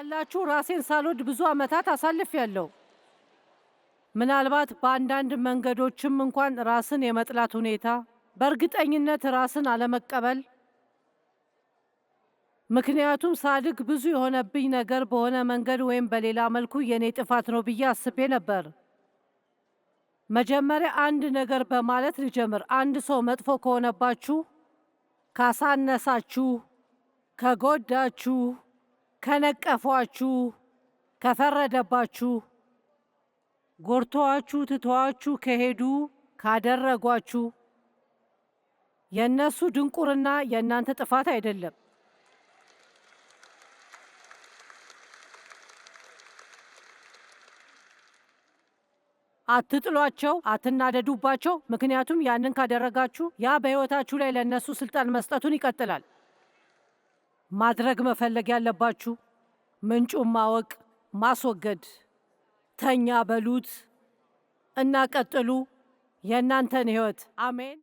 ታውቃላችሁ፣ ራሴን ሳልወድ ብዙ ዓመታት አሳልፌያለሁ። ምናልባት በአንዳንድ መንገዶችም እንኳን ራስን የመጥላት ሁኔታ፣ በእርግጠኝነት ራስን አለመቀበል። ምክንያቱም ሳድግ ብዙ የሆነብኝ ነገር በሆነ መንገድ ወይም በሌላ መልኩ የኔ ጥፋት ነው ብዬ አስቤ ነበር። መጀመሪያ አንድ ነገር በማለት ልጀምር። አንድ ሰው መጥፎ ከሆነባችሁ፣ ካሳነሳችሁ፣ ከጎዳችሁ፣ ከነቀፏችሁ፣ ከፈረደባችሁ፣ ጎርተዋችሁ ትተዋችሁ ከሄዱ፣ ካደረጓችሁ፣ የእነሱ ድንቁርና የእናንተ ጥፋት አይደለም። አትጥሏቸው፣ አትናደዱባቸው። ምክንያቱም ያንን ካደረጋችሁ ያ በሕይወታችሁ ላይ ለእነሱ ስልጣን መስጠቱን ይቀጥላል። ማድረግ መፈለግ ያለባችሁ ምንጩን ማወቅ፣ ማስወገድ። ተኛ በሉት እና ቀጥሉ የእናንተን ሕይወት። አሜን።